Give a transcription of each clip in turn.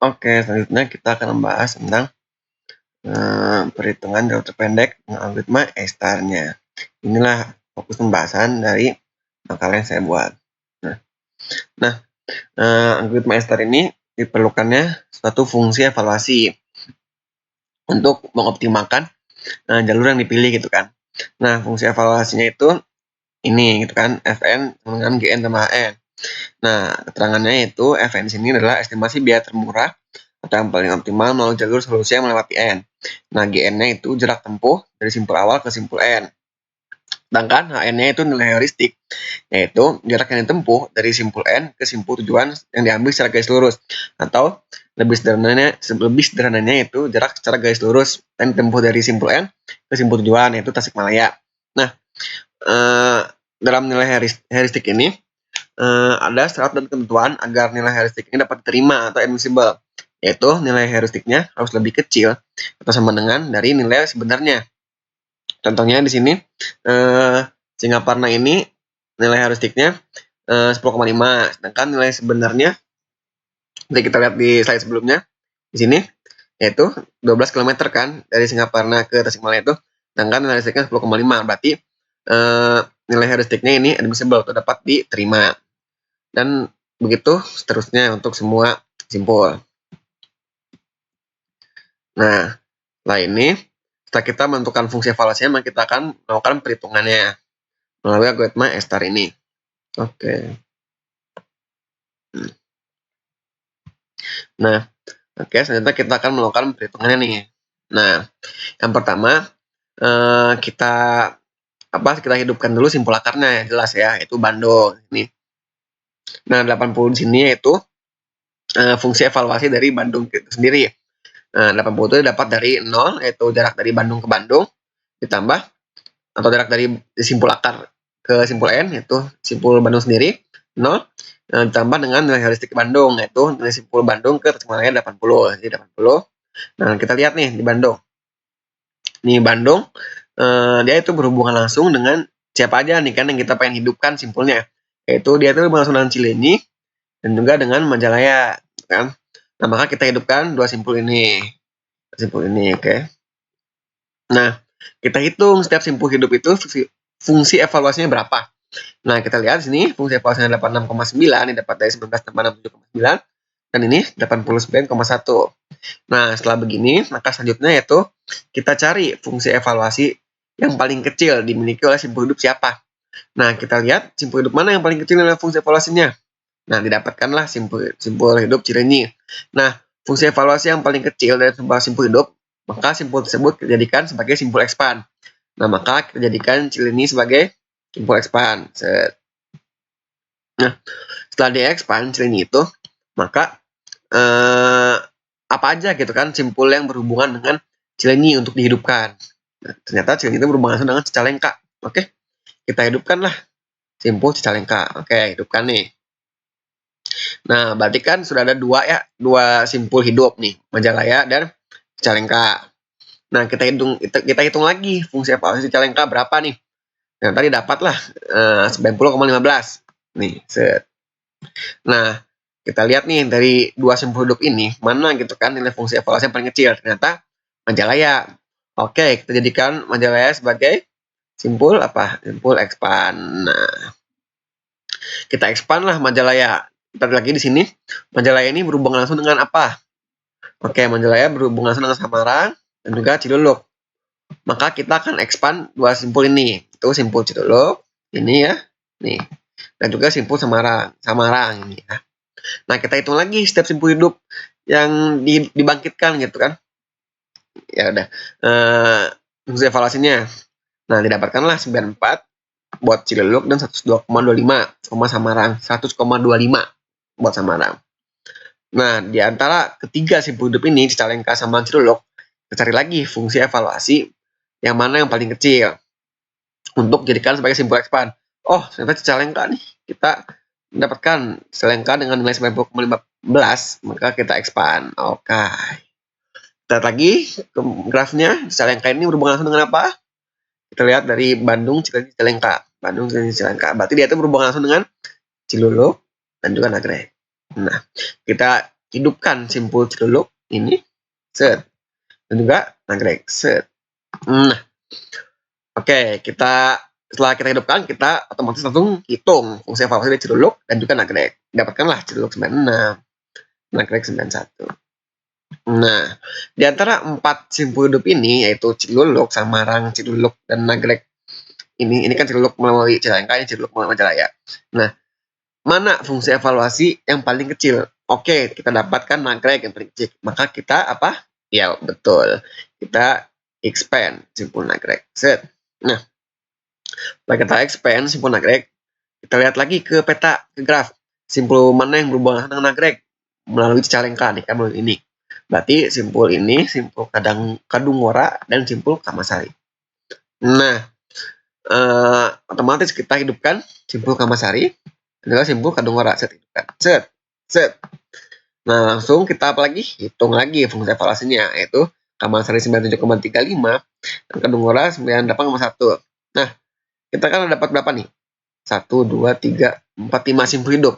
Oke, selanjutnya kita akan membahas tentang perhitungan jangka terpendek dengan algoritma A-star-nya. Inilah fokus pembahasan dari makalah yang saya buat. Nah, algoritma A-star ini diperlukannya suatu fungsi evaluasi untuk mengoptimalkan jalur yang dipilih gitu kan. Nah, fungsi evaluasinya itu ini gitu kan, Fn dengan Gn tambah Hn. Nah, keterangannya itu Fn di sini adalah estimasi biaya termurah atau yang paling optimal melalui jalur solusi yang melewati N. Nah, Gn-nya itu jarak tempuh dari simpul awal ke simpul N. Sedangkan Hn-nya itu nilai heuristik, yaitu jarak yang ditempuh dari simpul N ke simpul tujuan yang diambil secara garis lurus. Atau lebih sederhananya itu jarak secara garis lurus yang ditempuh dari simpul N ke simpul tujuan, yaitu Tasikmalaya. Nah, dalam nilai heuristik ini ada syarat dan ketentuan agar nilai heuristik ini dapat diterima atau admissible, yaitu nilai heuristiknya harus lebih kecil atau sama dengan dari nilai sebenarnya. Contohnya di sini Singaparna ini nilai heuristiknya 10,5, sedangkan nilai sebenarnya seperti kita lihat di slide sebelumnya di sini yaitu 12 km kan dari Singaparna ke Tasikmalaya itu, sedangkan nilai heuristiknya 10,5, berarti nilai heuristiknya ini admissible atau dapat diterima. Dan begitu seterusnya untuk semua simpul. Nah, setelah ini, setelah kita menentukan fungsi evaluasinya, maka kita akan melakukan perhitungannya melalui algoritma A-star ini. Oke. Nah, selanjutnya kita akan melakukan perhitungannya nih. Nah, yang pertama kita hidupkan dulu simpul akarnya, jelas ya, itu Bandung ini. Nah, 80 di sini yaitu fungsi evaluasi dari Bandung itu sendiri. Nah, 80 itu dapat dari 0, yaitu jarak dari Bandung ke Bandung, ditambah atau jarak dari simpul akar ke simpul N, yaitu simpul Bandung sendiri, 0, ditambah dengan nilai heuristik Bandung, yaitu nilai simpul Bandung ke Tasikmalaya 80. Jadi 80. Nah, kita lihat nih di Bandung. Nih Bandung, dia itu berhubungan langsung dengan siapa aja nih kan yang kita pengen hidupkan simpulnya. Yaitu dia itu langsung dengan Cileunyi dan juga dengan Majalaya, kan. Nah, maka kita hidupkan dua simpul ini. Oke. Nah, kita hitung setiap simpul hidup itu fungsi evaluasinya berapa. Nah, kita lihat di sini fungsi evaluasinya 86,9, ini dapat dari 19,67,9, dan ini 89,1. Nah, setelah begini, maka selanjutnya yaitu kita cari fungsi evaluasi yang paling kecil dimiliki oleh simpul hidup siapa. Nah, kita lihat simpul hidup mana yang paling kecil adalah fungsi evaluasinya. Nah, didapatkanlah simpul hidup Cileunyi. Nah, fungsi evaluasi yang paling kecil dari sebuah simpul hidup, maka simpul tersebut kita jadikan sebagai simpul expand. Nah, maka kita jadikan Cileunyi sebagai simpul expand. Nah, setelah di-expand Cileunyi itu, maka apa aja gitu kan simpul yang berhubungan dengan Cileunyi untuk dihidupkan. Nah, ternyata Cileunyi itu berhubungan dengan Cicalengka. Oke, kita hidupkanlah simpul Cicalengka. Oke, hidupkan nih. Nah, berarti kan sudah ada dua simpul hidup nih, Majalaya dan Cicalengka. Nah, kita hitung lagi fungsi evaluasi Cicalengka berapa nih. Nah, tadi dapatlah 90,15. Nih, set. Nah, kita lihat nih dari dua simpul hidup ini, mana gitu kan nilai fungsi evaluasi yang paling kecil. Ternyata Majalaya. Oke, kita jadikan Majalaya sebagai simpul apa? Simpul expand. Nah, kita expand lah Majalaya. Kita lihat lagi di sini, Majalaya ini berhubungan langsung dengan apa? Oke, Majalaya berhubungan langsung dengan Samarang dan juga Ciluluk. Maka kita akan expand dua simpul ini. Itu simpul Ciluluk, ini ya. Nih. Dan juga simpul Samarang ini ya. Nah, kita hitung lagi setiap simpul hidup yang dibangkitkan gitu kan. Ya udah. Fungsi evaluasinya. Nah, didapatkanlah 94 buat Ciluluk dan 102,25 sama Samarang. 100,25 buat Samarang. Nah, di antara ketiga simpul hidup ini, Cicalengka sama Ciluluk, kita cari lagi fungsi evaluasi yang mana yang paling kecil untuk jadikan sebagai simpul expand. Oh, ternyata Cicalengka nih. Kita mendapatkan Cicalengka dengan nilai 90,15, maka kita expand. Oke. Kita lihat lagi ke grafnya, Cicalengka ini berhubungan langsung dengan apa? Kita lihat dari Bandung, Cicalengka. Bandung, Cicalengka. Berarti dia itu berhubungan langsung dengan Ciluluk dan juga Nagreg. Nah, kita hidupkan simpul Ciluluk ini, set, dan juga Nagreg, set. Nah, oke, setelah kita hidupkan, kita otomatis langsung hitung fungsi evaluasi dari Ciluluk dan juga Nagreg. Dapatkanlah Ciluluk 96, Nagreg 91. Nah, di antara 4 simpul hidup ini, yaitu Ciluluk, Samarang, Ciluluk, dan Nagreg, ini kan Ciluluk melalui Cicalengka, ini Ciluluk melalui Majalaya. Nah, mana fungsi evaluasi yang paling kecil? Oke, kita dapatkan Nagreg yang paling kecil. Maka kita apa? Ya, betul. Kita expand simpul Nagreg. Set. Nah, setelah kita expand simpul Nagreg, kita lihat lagi ke peta, ke graf. Simpul mana yang berhubungan dengan Nagreg? Melalui Cicalengka, nih kan melalui ini. Berarti simpul ini, simpul Kadungora, dan simpul Kamasari. Nah, otomatis kita hidupkan simpul Kamasari, adalah simpul Kadungora. Set, hidupkan. Set, set. Nah, langsung kita apa lagi? Hitung lagi fungsi evaluasinya, yaitu Kamasari 97,35 dan Kadungora 98,1. Nah, kita kan dapat berapa nih? 1, 2, 3, 4, 5 simpul hidup.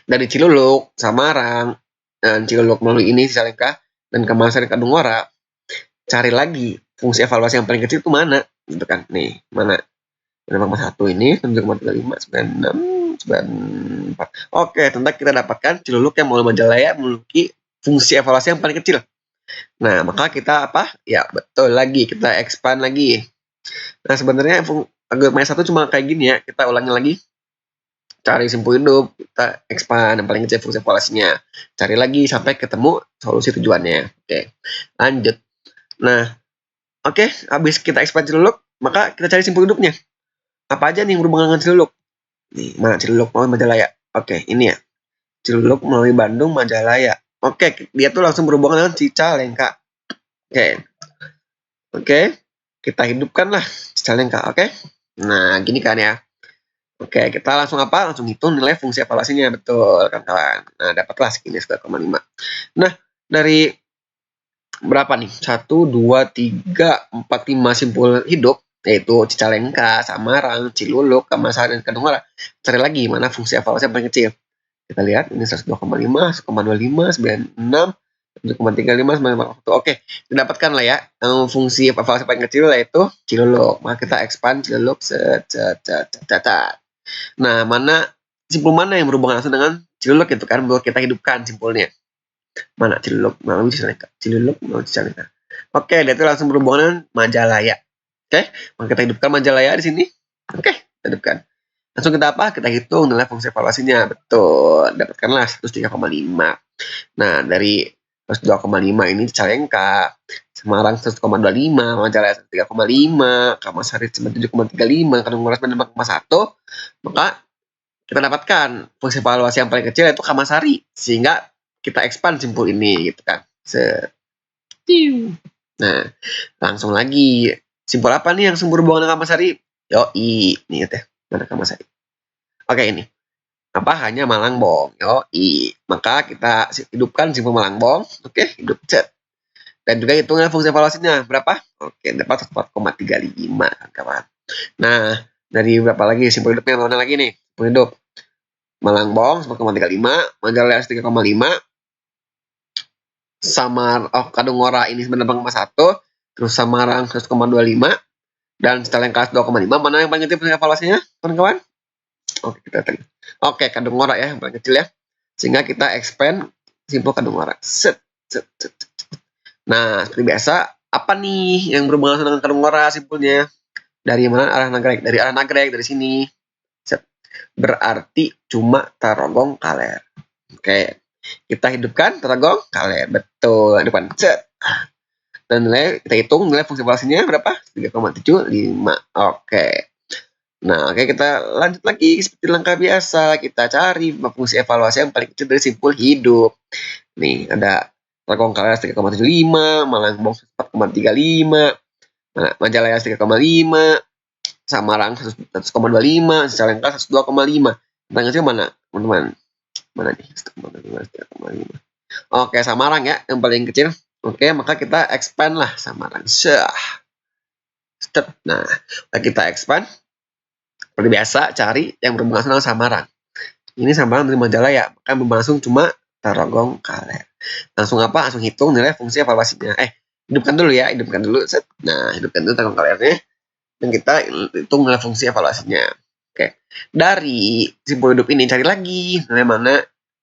Dari Ciluluk, Samarang, dan Ciluluk melalui ini Cicalengka, dan Kamasari Kadungora, cari lagi fungsi evaluasi yang paling kecil itu mana? Gitu kan? Nih, mana? 1 ini, 7,35, 96, 94. Oke, tentu kita dapatkan Ciluluk yang melalui Majalaya memiliki fungsi evaluasi yang paling kecil. Nah, maka kita apa? Ya, betul lagi. Kita expand lagi. Nah, sebenarnya algoritma 1 cuma kayak gini ya. Kita ulangi lagi. Cari simpul hidup, kita expand yang paling kecil fungsi evaluasinya. Cari lagi sampai ketemu solusi tujuannya. Oke, lanjut. Nah, oke, habis kita expand Ciluluk, maka kita cari simpul hidupnya. Apa aja nih yang berhubungan dengan Ciluluk? Nih, mana Ciluluk melalui Majalaya? Oke, ini ya. Ciluluk melalui Bandung, Majalaya. Oke, dia tuh langsung berhubungan dengan Cicalengka. Oke, kita hidupkan lah Cicalengka. Oke, nah gini kan ya. Oke, kita langsung apa? Langsung hitung nilai fungsi evaluasinya, betul kan kawan. Nah, dapatlah segini 1,5. Nah, dari berapa nih? 1, 2, 3, 4, 5 simpul hidup, yaitu Cicalengka, Samarang, Ciluluk, Kamasari, dan Kadungora. Cari lagi mana fungsi evaluasi yang paling kecil. Kita lihat ini 102,5, 1,25, 96, 7,35, 9,41. Oke, didapatkan lah ya fungsi evaluasi paling kecil yaitu Ciluluk. Maka kita expand Ciluluk. Nah, simpul mana yang berhubungan langsung dengan Ciluluk itu kan buat kita hidupkan simpulnya. Mana Ciluluk melalui Cicalengka. Ciluluk melalui Cicalengka. Oke, dia itu langsung berhubungan dengan Majalaya. Oke, maka kita hidupkan Majalaya di sini. Oke, kita hidupkan. Langsung kita apa? Kita hitung nilai fungsi evaluasinya. Betul, dapatkanlah 103,5. Nah, dari 102,5 ini Cicalengka, Semarang 100,25, Majalaya 103,5, Kamasari 97,35, Kadungora 94,1. Maka kita dapatkan fungsi evaluasi yang paling kecil yaitu Kamasari, sehingga kita expand simpul ini gitu kan. Nah, langsung lagi. Simpul apa nih yang berhubungan dengan Kamasari? Yoi, nih teh. Mana Kamasari? Oke, ini. Apa? Hanya Malangbong. Yoi. Maka kita hidupkan simpul Malangbong. Oke, hidup set. Dan juga hitungnya fungsi evaluasinya berapa? Oke, dapat 4,35 kawan. Nah, dari berapa lagi simpul hidupnya? Mana lagi nih? Simpul hidup. Malangbong 4,35, Majalaya 3,5, Kadungora ini 98,1, terus Samarang 100,25, dan Cicalengka 2,5. Mana yang paling kecil evaluasinya, kawan-kawan? Oke, kita tadi. Oke, Kadungora ya, yang paling kecil ya. Sehingga kita expand simpul Kadungora. Set. Nah, seperti biasa, apa nih yang berhubungan dengan Kadungora simpulnya? Dari mana? Arah Nagreg. Dari arah Nagreg, dari sini. Set. Berarti cuma Tarogong Kaler. Oke. Kita hidupkan Tarogong Kaler. Betul. Depan. Set. Dan nilai, kita hitung nilai fungsi evaluasinya berapa? 3,75. Oke. Nah, oke, kita lanjut lagi seperti langkah biasa. Kita cari fungsi evaluasi yang paling kecil dari simpul hidup. Nih, ada Tarogong Kaler 3,75, Malangbong 4,35, Majalaya 3,5, Samarang 100,25, Cicalengka 102,5. Yang kecil mana, teman-teman? Mana nih? 1,5. Oke, Samarang ya, yang paling kecil. Oke, maka kita expand lah Samarang. Nah, kita expand. Seperti biasa, cari yang berhubungan dengan Samarang. Ini Samarang dari Majalaya, maka berhubungan langsung cuma Tarogongkaler. Langsung apa? Langsung hitung nilai fungsi evaluasinya. Hidupkan dulu ya, hidupkan dulu. Set. Nah, hidupkan dulu Tarogongkalernya. Dan kita hitung nilai fungsi evaluasinya. Oke. Dari simpul hidup ini cari lagi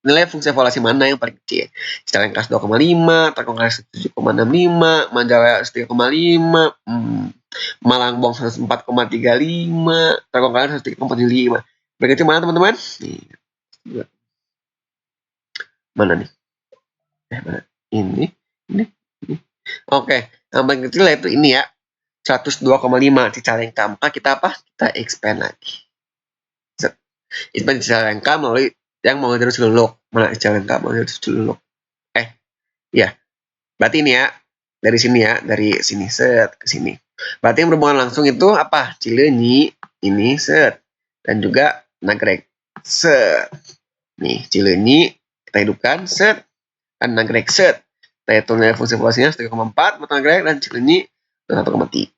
nilai fungsi evaluasi mana yang paling kecil. Cicalengka 2,5, Tarogongkaler 7,65, Majalaya 3,5, Malangbong 104,35, Tarogongkaler 103,45. Paling kecil mana teman-teman? Mana nih? Mana? Ini. Oke, yang paling kecil yaitu ini ya. 102,5 Cicalengka. Maka kita apa? Kita expand lagi. Expand Cicalengka melalui yang mau terus Ciluluk. Mana Cicalengka mau terus Ciluluk? Ya. Berarti ini ya. Dari sini ya, dari sini set ke sini. Berarti yang berhubungan langsung itu apa? Cileunyi ini set dan juga Nagreg set. Nih, Cileunyi kita hidupkan set dan Nagreg set. Kita hitung nilai fungsi evaluasinya 1,4 buat Nagreg dan Cileunyi 1,3.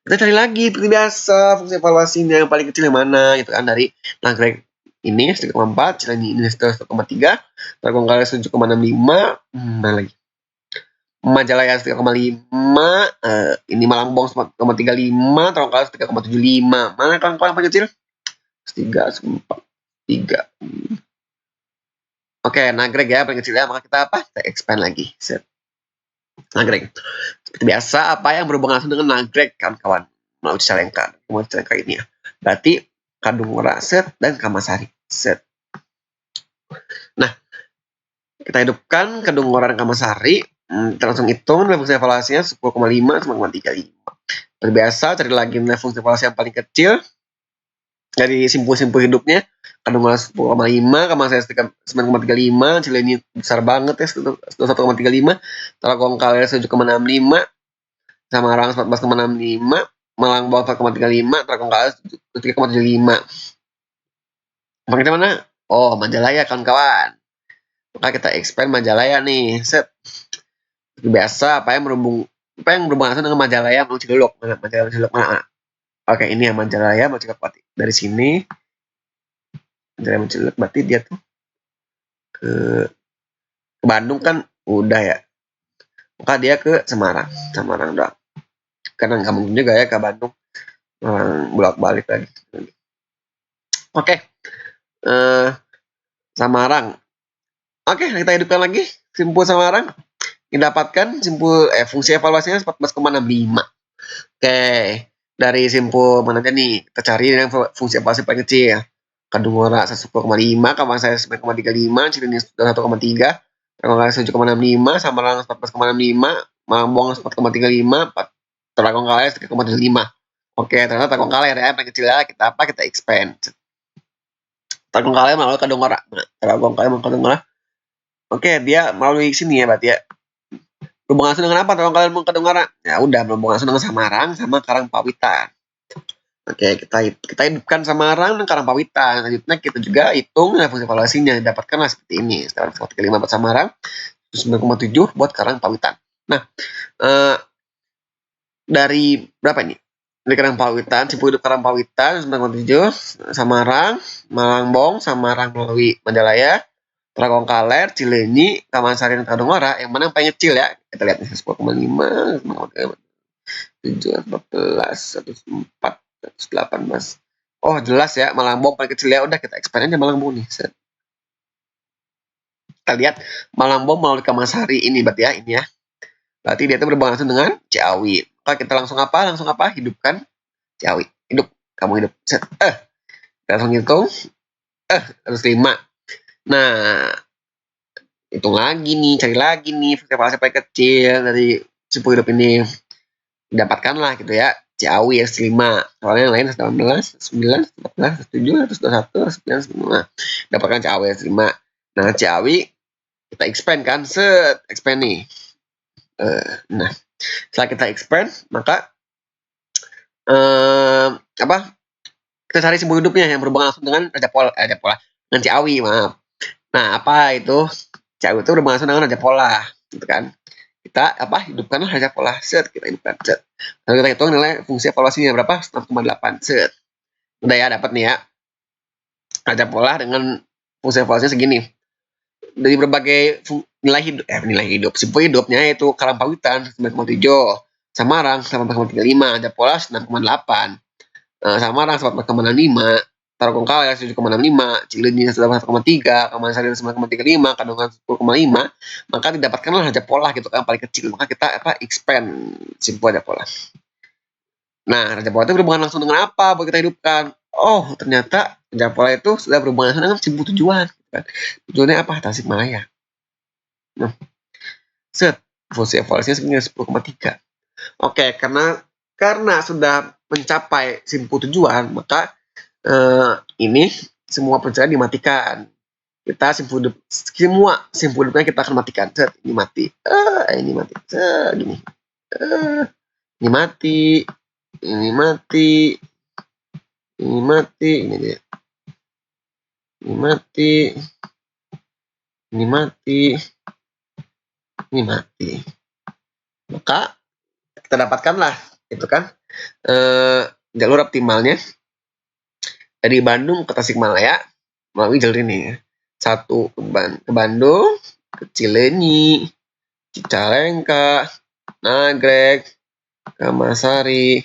Kita cari lagi seperti biasa fungsi evaluasinya yang paling kecil yang mana gitu kan, dari Nagreg ini 1,4, Cileunyi ini 1,3, Tarogongkaler 7,65, mana lagi? Majalaya 3,5, ini Malangbong 1,35, Tarogongkaler 3,75. Mana kawan-kawan yang paling kecil? 3. Oke, Nagreg ya paling kecil ya, maka kita apa? Kita expand lagi. Set. Nagreg. Seperti biasa, apa yang berhubungan langsung dengan Nagreg, kawan-kawan? Mau Cicalengka ini ya. Berarti Kadungora set dan Kamasari set. Nah, kita hidupkan Kadungora dan Kamasari. Kita langsung hitung nilai fungsi evaluasinya 10,5 sama 0,35. Seperti biasa, cari lagi nilai fungsi evaluasi yang paling kecil dari simpul-simpul hidupnya. Kadungora 10,5, Kamasari 9,35, Cileunyi besar banget ya 1,35, Tarogongkaler 7,65, Samarang 14,65, Malangbong 4,35, Tarogongkaler 3,75. Makanya mana? Oh, Majalaya kawan-kawan. Maka kita expand Majalaya nih. Set. Biasa apa yang berhubungan dengan Majalaya mau Ciluluk. Mana Majalaya Ciluluk mana? Oke, ini yang Majalaya mau Ciluluk berarti. Dari sini Majalaya mau Ciluluk berarti dia tuh ke Bandung kan udah ya. Maka dia ke Semarang doang. Karena nggak mungkin juga ya ke Bandung. Bolak-balik lagi. Oke. Samarang. Oke, kita hidupkan lagi simpul Samarang. Didapatkan simpul fungsi evaluasinya 14,65. Oke, dari simpul mana aja nih? Kita cari yang fungsi evaluasi paling kecil. Kadungora 1,5, Kamasari 9,35, Cileunyi 1,3, Tarogongkaler 7,65, Samarang 14,65, Malangbong 4,35, Tarogongkaler 3,75. Oke, ternyata Tarogongkaler ya paling kecil ya. Kita expand. Tarogongkaler melalui Kadungora. Tarogongkaler melalui Kadungora. Oke, dia melalui sini ya berarti ya. Berhubungan langsung dengan apa Tarogongkaler mau Kadungora? Ya udah, berhubungan langsung dengan Samarang sama Karangpawitan. Oke, kita hidupkan Samarang dan Karangpawitan. Selanjutnya kita juga hitung nilai fungsi evaluasinya. Dapatkanlah seperti ini. 1,35 buat Samarang, 9,7 buat Karangpawitan. Nah, dari berapa ini? Dari Karangpawitan, simpul hidup Karangpawitan 9,7, Samarang, Malangbong, Samarang melalui Majalaya, Tarogongkaler, Cileunyi, Kamasari, dan Kadungora. Yang mana yang paling kecil ya? Kita lihat nih, 10,5, 7, 14, 104, 118. Oh, jelas ya, Malangbong paling kecil ya. Udah, kita expand aja Malangbong nih. Set. Kita lihat Malangbong melalui Kamasari ini berarti ya, ini ya. Berarti dia itu berhubungan langsung dengan Ciawi. Maka kita langsung apa? Hidupkan Ciawi. Hidup. Kamu hidup. Set. Kita langsung hitung. 105. Nah, hitung lagi nih, cari lagi nih evaluasi paling kecil dari simpul hidup ini. Dapatkanlah gitu ya. Ciawi S5. Soalnya yang lain 18, 9, 14, 7, 121, 9, 9. Dapatkan Ciawi S5. Nah, Ciawi kita expand kan, expand nih. Nah, setelah kita expand, maka kita cari simpul hidupnya yang berhubungan langsung dengan Raja Pola, dengan Ciawi, maaf. Nah, apa itu? Ciawi itu berhubungan langsung dengan Raja Pola, gitu kan? Kita hidupkan Raja Pola, set, kita hidupkan, set. Lalu kita hitung nilai fungsi evaluasinya berapa? 6,8, set. Udah ya, dapat nih ya. Raja Pola dengan fungsi evaluasinya segini. dari berbagai nilai hidup, simpul hidupnya yaitu Karangpawitan 9,7, Samarang 8,35, Japola 6,8, Samarang 4,65, Tarogongkala 7,65, Cileunyi 1,3, Kamansari 9,35, Kandungan 10,5, maka didapatkanlah Raja Pola gitu kan paling kecil. Maka kita expand simpul Raja Pola. Nah, Raja Pola itu berhubungan langsung dengan apa buat kita hidupkan? Oh, ternyata Raja Pola itu sudah berhubungan langsung dengan simpul tujuan. Gitu kan. Tujuannya apa? Tasikmalaya. Nah, set fungsi evaluasinya sebenarnya 10,3. Oke, karena sudah mencapai simpul tujuan, maka ini semua pencarian dimatikan. Kita semua simpul hidupnya kita akan matikan. Set, ini mati. Ini mati. Gini. Ini mati. Ini mati. Ini mati. Ini dia. Ini mati. Ini mati. Ini mati. Maka kita dapatkanlah itu kan jalur optimalnya dari Bandung ke Tasikmalaya melalui jalur ini. Satu ke Bandung, ke Cileunyi, Cicalengka, Nagreg, Kamasari,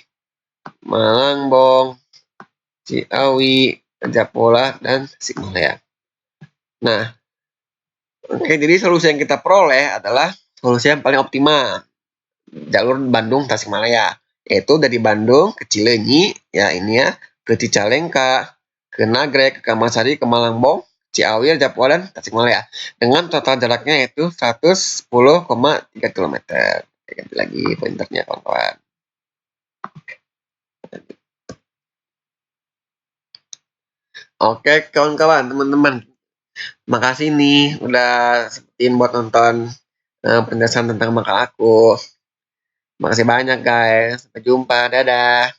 Malangbong, Ciawi, Raja-Pola, dan Tasikmalaya. Nah, oke, jadi solusi yang kita peroleh adalah solusi yang paling optimal, jalur Bandung Tasikmalaya, yaitu dari Bandung ke Cileunyi, ya ini ya, ke Cicalengka, ke Nagreg, ke Kamasari, ke Malangbong, Ciawi, Raja-Pola, dan Tasikmalaya, dengan total jaraknya yaitu 110,3 km. Ganti lagi pointernya kawan-kawan. Oke kawan-kawan, teman-teman, makasih nih udah sempetin buat nonton penjelasan tentang makalah aku. Makasih banyak guys, sampai jumpa, dadah.